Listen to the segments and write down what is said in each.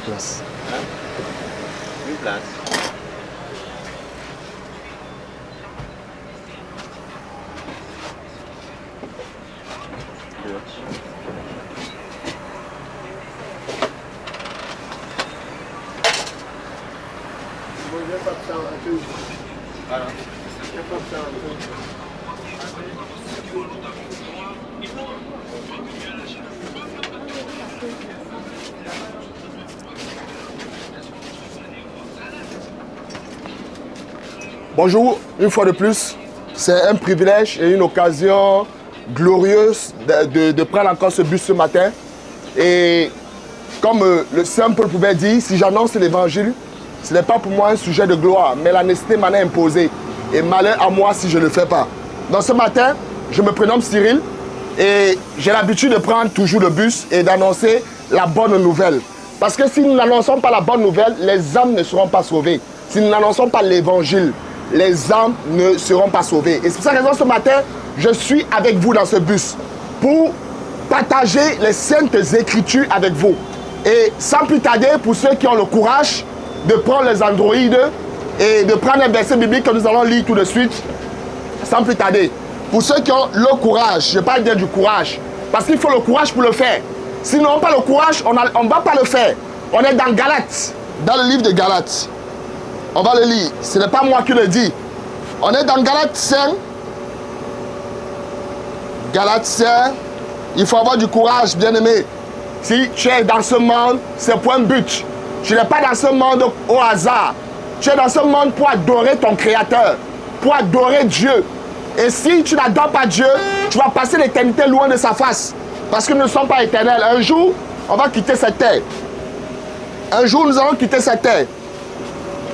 place. Hein? Une place. Voilà. Bonjour, une fois de plus, c'est un privilège et une occasion glorieuse de prendre encore ce bus ce matin. Et comme le Saint Paul pouvait dire, si j'annonce l'évangile, ce n'est pas pour moi un sujet de gloire, mais la nécessité m'en est imposée. Et malheur à moi si je ne le fais pas. Donc ce matin, je me prénomme Cyril et j'ai l'habitude de prendre toujours le bus et d'annoncer la bonne nouvelle. Parce que si nous n'annonçons pas la bonne nouvelle, les âmes ne seront pas sauvées. Si nous n'annonçons pas l'évangile, les âmes ne seront pas sauvées. Et c'est pour cette raison, ce matin, je suis avec vous dans ce bus pour partager les saintes écritures avec vous. Et sans plus tarder, pour ceux qui ont le courage de prendre les androïdes et de prendre un verset biblique que nous allons lire tout de suite, sans plus tarder. Pour ceux qui ont le courage, je parle bien du courage, parce qu'il faut le courage pour le faire. Si nous n'avons pas le courage, on ne va pas le faire. On est dans Galates, dans le livre de Galates. On va le lire. Ce n'est pas moi qui le dis. On est dans Galates 5. Galates 5. Il faut avoir du courage, bien-aimé. Si tu es dans ce monde, c'est pour un but. Tu n'es pas dans ce monde au hasard. Tu es dans ce monde pour adorer ton Créateur, pour adorer Dieu. Et si tu n'adores pas Dieu, tu vas passer l'éternité loin de sa face. Parce que nous ne sommes pas éternels. Un jour, on va quitter cette terre. Un jour, nous allons quitter cette terre.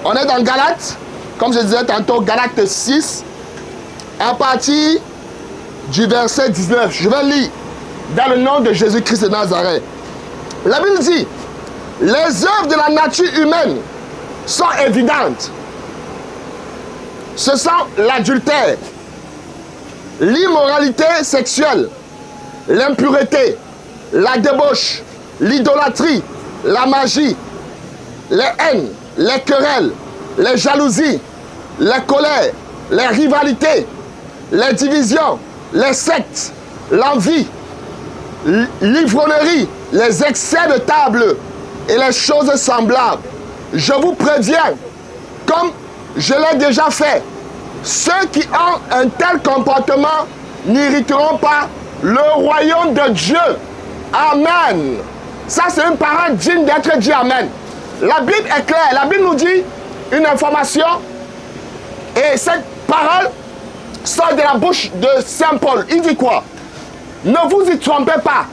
On est dans Galates, comme je disais tantôt, Galates 6, à partir du verset 19. Je vais lire dans le nom de Jésus-Christ de Nazareth. La Bible dit, les œuvres de la nature humaine sont évidentes. Ce sont l'adultère, l'immoralité sexuelle, l'impureté, la débauche, l'idolâtrie, la magie, les haines, les querelles, les jalousies, les colères, les rivalités, les divisions, les sectes, l'envie, l'ivrognerie, les excès de table et les choses semblables. Je vous préviens, comme je l'ai déjà fait, ceux qui ont un tel comportement n'hériteront pas le royaume de Dieu. Amen. Ça, c'est une parole digne d'être dit Amen. La Bible est claire. La Bible nous dit une information et cette parole sort de la bouche de Saint Paul. Il dit quoi? Ne vous y trompez pas.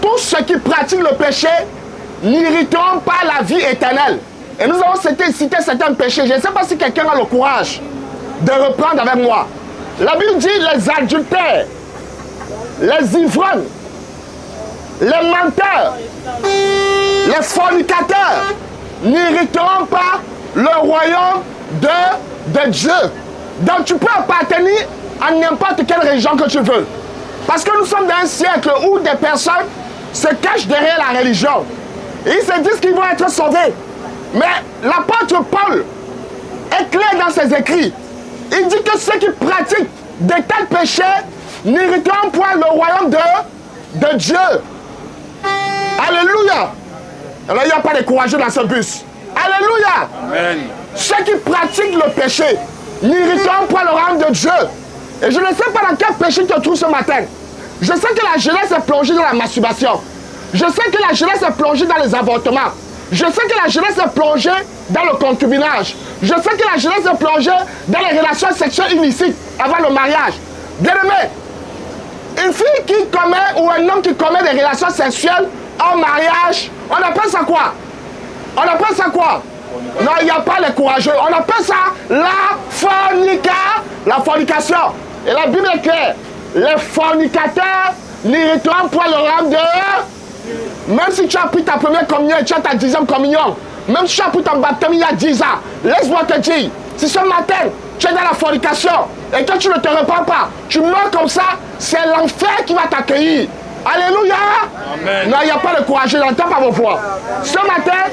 Tous ceux qui pratiquent le péché n'hériteront pas la vie éternelle. Et nous avons cité certains péchés. Je ne sais pas si quelqu'un a le courage de reprendre avec moi. La Bible dit les adultères, les ivrognes, les menteurs, les fornicateurs n'hériteront pas le royaume de Dieu. Donc tu peux appartenir à n'importe quelle religion que tu veux. Parce que nous sommes dans un siècle où des personnes se cachent derrière la religion. Et ils se disent qu'ils vont être sauvés. Mais l'apôtre Paul est clair dans ses écrits. Il dit que ceux qui pratiquent de tels péchés n'hériteront point le royaume de Dieu. Alléluia. Alors il n'y a pas de courageux dans ce bus. Alléluia. Amen. Ceux qui pratiquent le péché n'hériteront pas le royaume de Dieu. Et je ne sais pas dans quel péché tu te trouves ce matin. Je sais que la jeunesse est plongée dans la masturbation. Je sais que la jeunesse est plongée dans les avortements. Je sais que la jeunesse est plongée dans le concubinage. Je sais que la jeunesse est plongée dans les relations sexuelles illicites avant le mariage. Bien-aimé, une fille qui commet ou un homme qui commet des relations sexuelles en mariage, on appelle ça quoi? On appelle ça quoi? Non, il n'y a pas les courageux. On appelle ça la fornication. Et la Bible est claire. Les fornicateurs n'hériteront point le royaume de Dieu. Même si tu as pris ta première communion et tu as ta 10e communion, même si tu as pris ton baptême il y a 10 ans, laisse-moi te dire, si ce matin tu es dans la fornication et que tu ne te repens pas, tu meurs comme ça, c'est l'enfer qui va t'accueillir. Alléluia. Amen. Non, il n'y a pas de courage, je n'entends pas vos voix. Ce matin,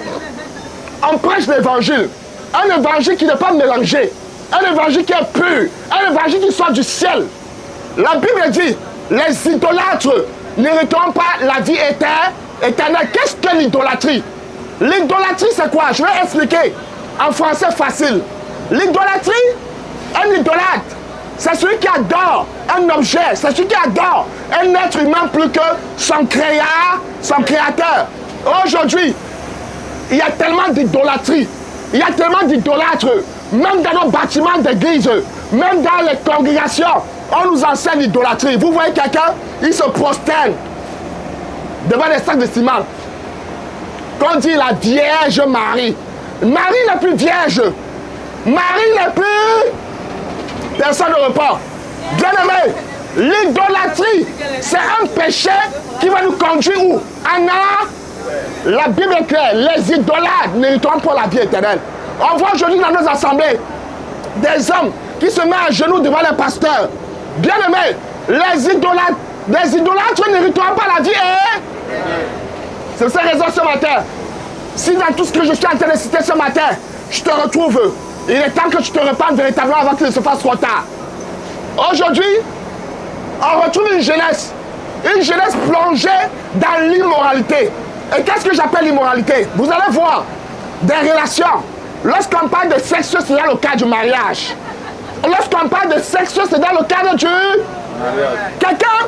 on prêche l'évangile. Un évangile qui n'est pas mélangé. Un évangile qui est pur. Un évangile qui sort du ciel. La Bible dit, les idolâtres n'hériteront pas la vie éternelle. Qu'est-ce que l'idolâtrie? L'idolâtrie, c'est quoi? Je vais expliquer en français facile. L'idolâtrie, un idolâtre, c'est celui qui adore un objet, c'est celui qui adore un être humain plus que son créateur. Aujourd'hui, il y a tellement d'idolâtrie, il y a tellement d'idolâtres, même dans nos bâtiments d'église, même dans les congrégations, on nous enseigne l'idolâtrie. Vous voyez quelqu'un, il se prosterne devant les sacs de ciment. Qu'on dit la Vierge Marie. Marie n'est plus vierge. Marie n'est plus personne ne repart. Bien aimé, l'idolâtrie, c'est un péché qui va nous conduire où? La Bible est claire, les idolâtres n'hériteront pas la vie éternelle. On voit aujourd'hui dans nos assemblées des hommes qui se mettent à genoux devant les pasteurs. Bien aimé, les idolâtres n'hériteront pas la vie. C'est pour cette raison ce matin, si dans tout ce que je suis en train de citer ce matin, je te retrouve, il est temps que tu te repentes véritablement avant qu'il ne se fasse trop tard. Aujourd'hui, on retrouve une jeunesse plongée dans l'immoralité. Et qu'est-ce que j'appelle l'immoralité? Vous allez voir des relations. Lorsqu'on parle de sexe, c'est dans le cadre du mariage. Lorsqu'on parle de sexe, c'est dans le cadre du... Quelqu'un,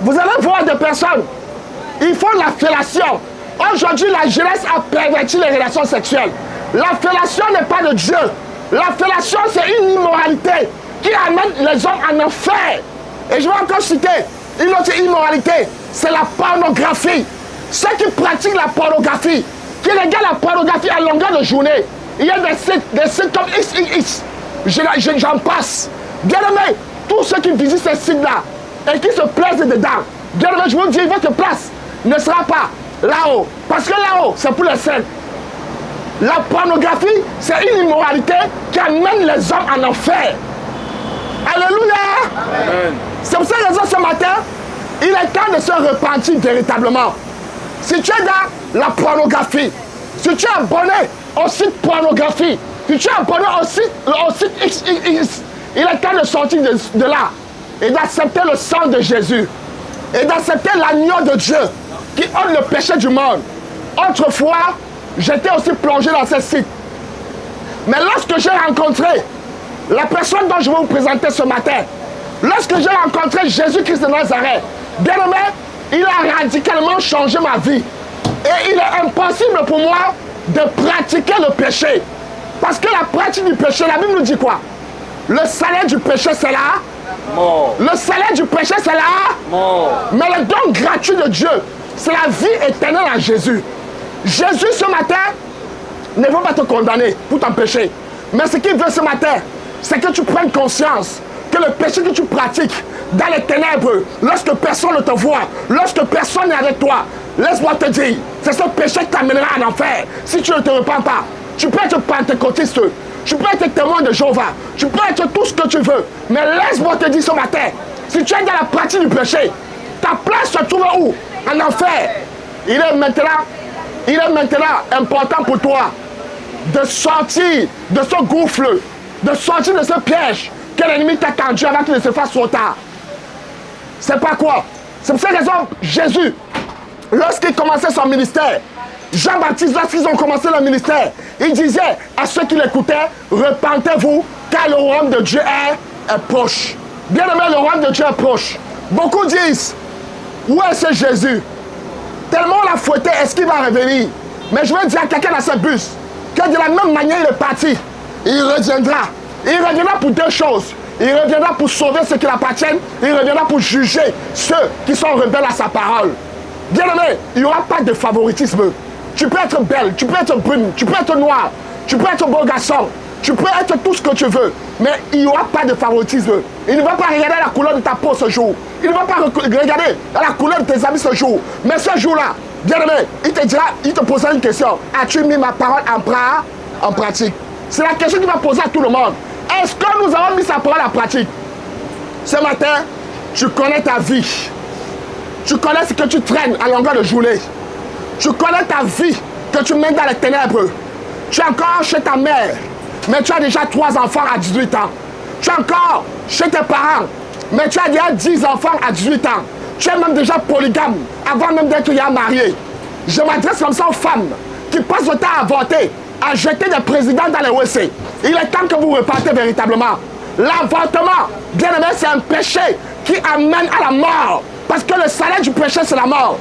vous allez voir des personnes, ils font la fellation. Aujourd'hui, la jeunesse a perverti les relations sexuelles. La fellation n'est pas de Dieu. La fellation, c'est une immoralité qui amène les hommes en enfer. Et je vais encore citer une autre immoralité, c'est la pornographie. Ceux qui pratiquent la pornographie, qui regardent la pornographie à longueur de journée, il y a des sites comme XXX, j'en passe. Bien aimé, tous ceux qui visitent ces sites-là et qui se plaisent dedans, bien aimé, je vous dis, votre place ne sera pas là-haut. Parce que là-haut, c'est pour les saints. La pornographie, c'est une immoralité qui amène les hommes en enfer. Alléluia. Amen. C'est pour cette raison ce matin, il est temps de se repentir véritablement. Si tu es dans la pornographie, si tu es abonné au site pornographie, si tu es abonné au site XXX, il est temps de sortir de là et d'accepter le sang de Jésus et d'accepter l'agneau de Dieu qui ôte le péché du monde. Autrefois, j'étais aussi plongé dans ce site. Mais lorsque j'ai rencontré la personne dont je vais vous présenter ce matin, lorsque j'ai rencontré Jésus-Christ de Nazareth, bien aimé, il a radicalement changé ma vie. Et il est impossible pour moi de pratiquer le péché. Parce que la pratique du péché, la Bible nous dit quoi? Le salaire du péché, c'est là. Mort. Le salaire du péché, c'est là. Mort. Mais le don gratuit de Dieu, c'est la vie éternelle en Jésus. Jésus, ce matin, ne veut pas te condamner pour ton péché. Mais ce qu'il veut ce matin, c'est que tu prennes conscience que le péché que tu pratiques dans les ténèbres, lorsque personne ne te voit, lorsque personne n'est avec toi, laisse-moi te dire, c'est ce péché qui t'amènera en enfer si tu ne te repens pas. Tu peux être pentecôtiste, tu peux être témoin de Jéhovah, tu peux être tout ce que tu veux, mais laisse-moi te dire ce matin, si tu es dans la pratique du péché, ta place se trouve où? En enfer. Il est maintenant important pour toi de sortir de ce gouffre, de sortir de ce piège que l'ennemi t'a tendu avant qu'il ne se fasse trop tard. C'est pas quoi? C'est pour cette raison, Jésus, lorsqu'il commençait son ministère, Jean-Baptiste, lorsqu'ils ont commencé leur ministère, il disait à ceux qui l'écoutaient, repentez-vous, car le royaume de Dieu est proche. Bien aimé, le royaume de Dieu est proche. Beaucoup disent, où est ce Jésus? Tellement on l'a fouetté, est-ce qu'il va revenir? Mais je veux dire à quelqu'un dans ce bus, que de la même manière il est parti, il reviendra. Il reviendra pour deux choses. Il reviendra pour sauver ceux qui l'appartiennent. Il reviendra pour juger ceux qui sont rebelles à sa parole. Bien aimé, il n'y aura pas de favoritisme. Tu peux être belle, tu peux être brune, tu peux être noire, tu peux être beau garçon, tu peux être tout ce que tu veux. Mais il n'y aura pas de favoritisme. Il ne va pas regarder la couleur de ta peau ce jour. Il ne va pas regarder la couleur de tes habits ce jour. Mais ce jour-là, bien aimé, il te dira, il te posera une question. As-tu mis ma parole en pratique? C'est la question qu'il va poser à tout le monde. Est-ce que nous avons mis sa parole en pratique? Ce matin, tu connais ta vie. Tu connais ce que tu traînes à longueur de journée. Tu connais ta vie que tu mènes dans les ténèbres. Tu es encore chez ta mère, mais tu as déjà 3 enfants à 18 ans. Tu es encore chez tes parents, mais tu as déjà 10 enfants à 18 ans. Tu es même déjà polygame avant même d'être marié. Je m'adresse comme ça aux femmes qui passent le temps à voter, à jeter des présidents dans les WC. Il est temps que vous repartez véritablement. L'avortement, bien aimé, c'est un péché qui amène à la mort. Parce que le salaire du péché, c'est la mort.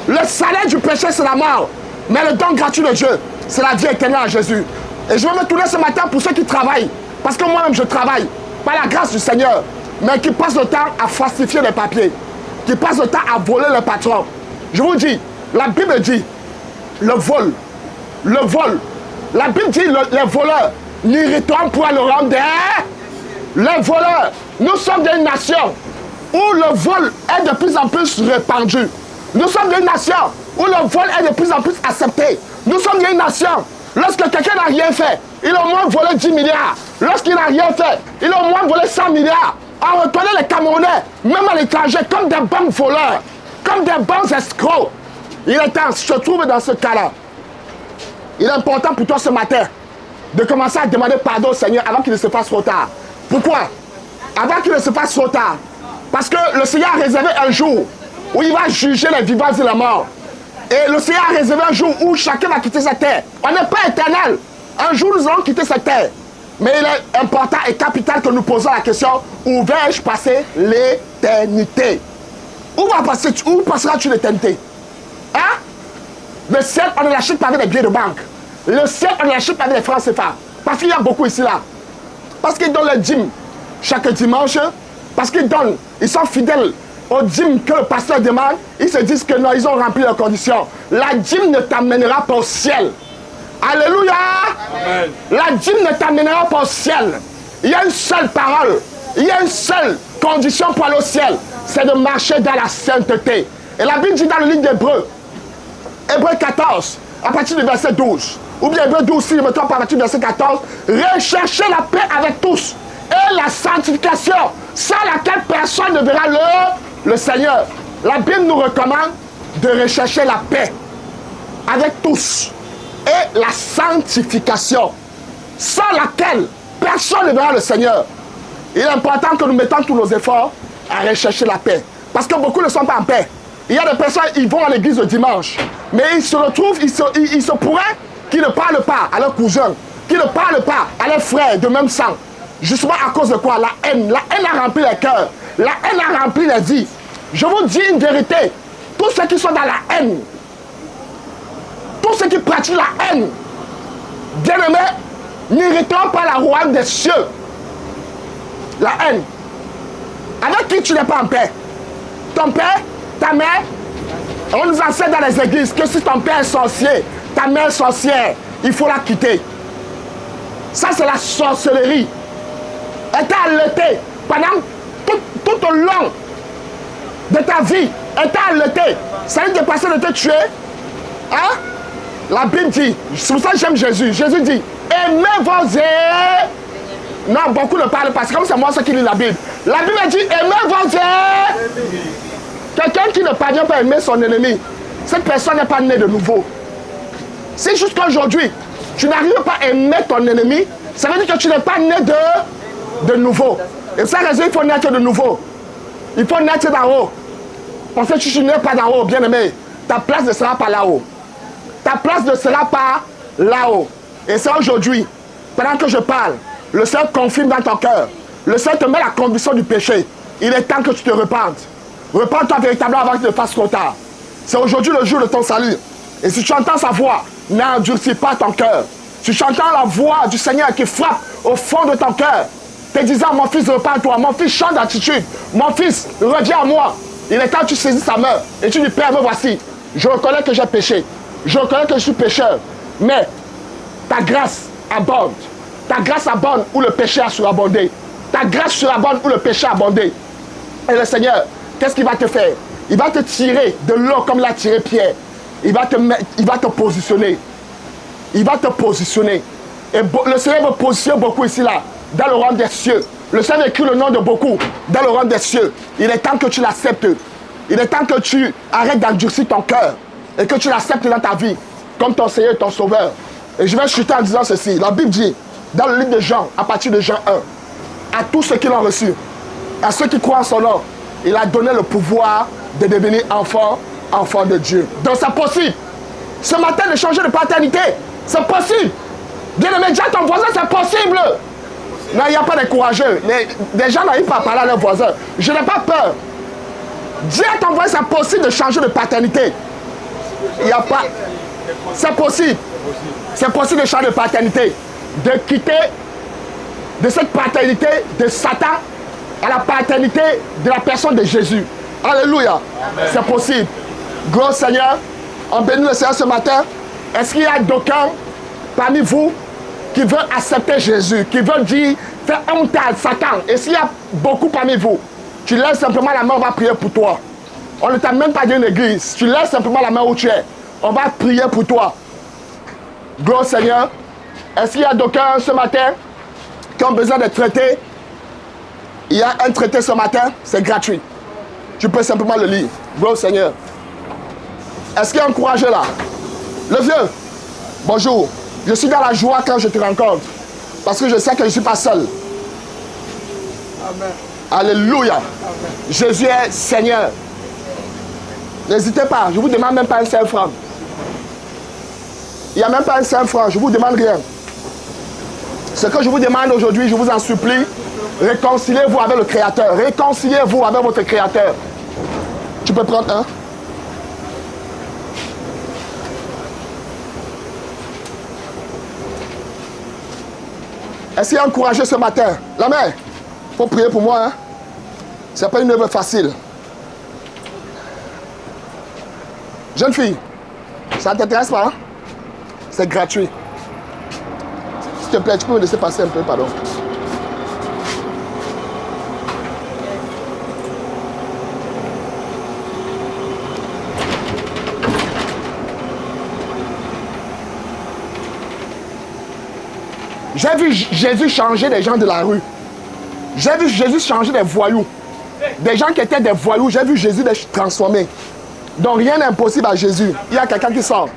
Le salaire du péché, c'est la mort. Mais le don gratuit de Dieu, c'est la vie éternelle en Jésus. Et je veux me tourner ce matin pour ceux qui travaillent. Parce que moi-même, je travaille. Par la grâce du Seigneur. Mais qui passent le temps à falsifier les papiers. Qui passent le temps à voler le patron. Je vous dis, la Bible dit, le vol. La Bible dit, les voleurs n'irriteront point le rang des... Les voleurs. Nous sommes des nations où le vol est de plus en plus répandu. Nous sommes des nations où le vol est de plus en plus accepté. Nous sommes des nations. Lorsque quelqu'un n'a rien fait, il a au moins volé 10 milliards. Lorsqu'il n'a rien fait, il a au moins volé 100 milliards. On reconnaît les Camerounais, même à l'étranger, comme des bons voleurs, comme des bons escrocs. Il est temps, si je te trouve dans ce cas-là, il est important pour toi ce matin de commencer à demander pardon au Seigneur avant qu'il ne se fasse trop tard. Pourquoi? Avant qu'il ne se fasse trop tard. Parce que le Seigneur a réservé un jour où il va juger les vivants et les morts. Et le Seigneur a réservé un jour où chacun va quitter cette terre. On n'est pas éternel. Un jour, nous allons quitter cette terre. Mais il est important et capital que nous posons la question, où vais-je passer l'éternité? Où passeras-tu l'éternité? Hein? Le ciel, on ne l'achète pas avec des billets de banque. Le ciel, on ne l'achète pas avec des francs CFA. Parce qu'il y a beaucoup ici, là. Parce qu'ils donnent le dîme chaque dimanche. Parce qu'ils donnent, ils sont fidèles aux dîmes que le pasteur demande. Ils se disent que non, ils ont rempli leurs conditions. La dîme ne t'amènera pas au ciel. Alléluia. Amen. La dîme ne t'amènera pas au ciel. Il y a une seule parole. Il y a une seule condition pour aller au ciel. C'est de marcher dans la sainteté. Et la Bible dit dans le livre d'Hébreux, Hébreux 14, à partir du verset 12, ou bien Hébreux 12, si je me trompe pas, à partir du verset 14, recherchez la paix avec tous et la sanctification, sans laquelle personne ne verra le Seigneur. La Bible nous recommande de rechercher la paix avec tous et la sanctification, sans laquelle personne ne verra le Seigneur. Il est important que nous mettons tous nos efforts à rechercher la paix. Parce que beaucoup ne sont pas en paix. Il y a des personnes, ils vont à l'église le dimanche, mais ils se retrouvent, il se pourrait qu'ils ne parlent pas à leurs cousins, qu'ils ne parlent pas à leurs frères de même sang. Justement à cause de quoi? La haine. La haine a rempli les cœurs. La haine a rempli les vies. Je vous dis une vérité. Tous ceux qui sont dans la haine, tous ceux qui pratiquent la haine, bien-aimés, n'irriteront pas la royaume des cieux. La haine. Avec qui tu n'es pas en paix? Ton père, ta mère. On nous enseigne dans les églises que si ton père est sorcier, ta mère est sorcière, il faut la quitter. Ça, c'est la sorcellerie. Elle t'a allaité pendant tout au long de ta vie. Elle t'a allaité. Ça lui est passé de te tuer. Hein? La Bible dit, c'est pour ça que j'aime Jésus. Jésus dit, aimez vos ennemis. Non, beaucoup ne parlent pas. C'est comme c'est moi qui lis la Bible. La Bible dit, aimez vos ennemis. Quelqu'un qui ne parvient pas à aimer son ennemi, cette personne n'est pas née de nouveau. Si jusqu'aujourd'hui, tu n'arrives pas à aimer ton ennemi, ça veut dire que tu n'es pas né de nouveau. Et pour cette raison, il faut naître de nouveau. Il faut naître d'en haut. Parce que si tu n'es pas d'en haut, bien aimé, ta place ne sera pas là-haut. Ta place ne sera pas là-haut. Et c'est aujourd'hui, pendant que je parle, le Seigneur confirme dans ton cœur. Le Seigneur te met la conviction du péché. Il est temps que tu te repentes. Repends-toi véritablement avant qu'il ne fasse trop tard. C'est aujourd'hui le jour de ton salut. Et si tu entends sa voix, n'endurcis pas ton cœur. Si tu entends la voix du Seigneur qui frappe au fond de ton cœur, te disant, mon fils, repends-toi. Mon fils, change d'attitude. Mon fils, reviens à moi. Il est temps que tu saisis sa main. Et tu dis, Père, me voici. Je reconnais que j'ai péché. Je reconnais que je suis pécheur. Mais ta grâce abonde. Ta grâce abonde où le péché a surabondé. Ta grâce surabonde où le péché a abondé. Et le Seigneur, qu'est-ce qu'il va te faire? Il va te tirer de l'eau comme l'a tiré Pierre. Il va te positionner. Il va te positionner. Et le Seigneur me positionne beaucoup ici, là, dans le royaume des cieux. Le Seigneur écrit le nom de beaucoup dans le royaume des cieux. Il est temps que tu l'acceptes. Il est temps que tu arrêtes d'endurcir ton cœur et que tu l'acceptes dans ta vie comme ton Seigneur et ton Sauveur. Et je vais chuter en disant ceci. La Bible dit, dans le livre de Jean, à partir de Jean 1, à tous ceux qui l'ont reçu, à ceux qui croient en son nom, il a donné le pouvoir de devenir enfant de Dieu. Donc c'est possible. Ce matin de changer de paternité, c'est possible. Bien-aimé, dis à ton voisin, c'est possible. Non, il n'y a pas de courageux. Les gens n'arrivent pas à parler à leurs voisins. Je n'ai pas peur. Dis à ton voisin, c'est possible de changer de paternité. Il n'y a pas... C'est possible. C'est possible de changer de paternité. De quitter de cette paternité de Satan à la paternité de la personne de Jésus. Alléluia. C'est possible. Gloire au Seigneur. On bénit le Seigneur ce matin. Est-ce qu'il y a d'aucuns parmi vous qui veulent accepter Jésus, qui veulent dire, faire honte à Satan? Et s'il y a beaucoup parmi vous, tu lèves simplement la main, on va prier pour toi. On ne t'a même pas dit une église. Tu lèves simplement la main où tu es. On va prier pour toi. Gloire au Seigneur. Est-ce qu'il y a d'aucuns ce matin qui ont besoin d'être traités? Il y a un traité ce matin, c'est gratuit. Tu peux simplement le lire. Gloire au Seigneur. Est-ce qu'il y a un courageux là? Le vieux, bonjour. Je suis dans la joie quand je te rencontre. Parce que je sais que je ne suis pas seul. Amen. Alléluia. Amen. Jésus est Seigneur. N'hésitez pas, je ne vous demande même pas un seul franc. Il n'y a même pas un seul franc, je ne vous demande rien. Ce que je vous demande aujourd'hui, je vous en supplie, réconciliez-vous avec le Créateur. Réconciliez-vous avec votre Créateur. Tu peux prendre un? Est-ce qu'il y a un courageux ce matin? La main, il faut prier pour moi. Hein? Ce n'est pas une œuvre facile. Jeune fille, ça ne t'intéresse pas? Hein? C'est gratuit. S'il te plaît, tu peux me laisser passer un peu, pardon. J'ai vu Jésus changer les gens de la rue. J'ai vu Jésus changer des voyous. Des gens qui étaient des voyous, j'ai vu Jésus les transformer. Donc rien n'est impossible à Jésus. Il y a quelqu'un qui sort.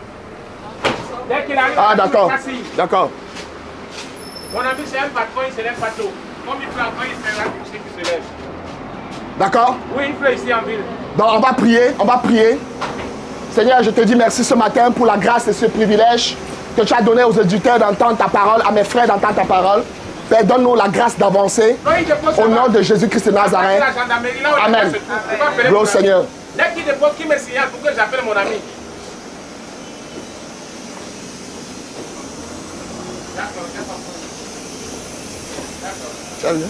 Ah d'accord. D'accord. Mon ami, c'est un patron, il se lève pas tôt. Comme il peut encore, il se lève, il se lève. D'accord? Oui, il pleut ici en ville. Donc on va prier, on va prier. Seigneur, je te dis merci ce matin pour la grâce et ce privilège que tu as donné aux auditeurs d'entendre ta parole, à mes frères d'entendre ta parole. Père, donne-nous la grâce d'avancer. Au nom de Jésus-Christ de Nazareth. Amen. Gloire au Seigneur. Dès qu'il dépose, qui me signale pour que j'appelle mon ami. Tu as vu?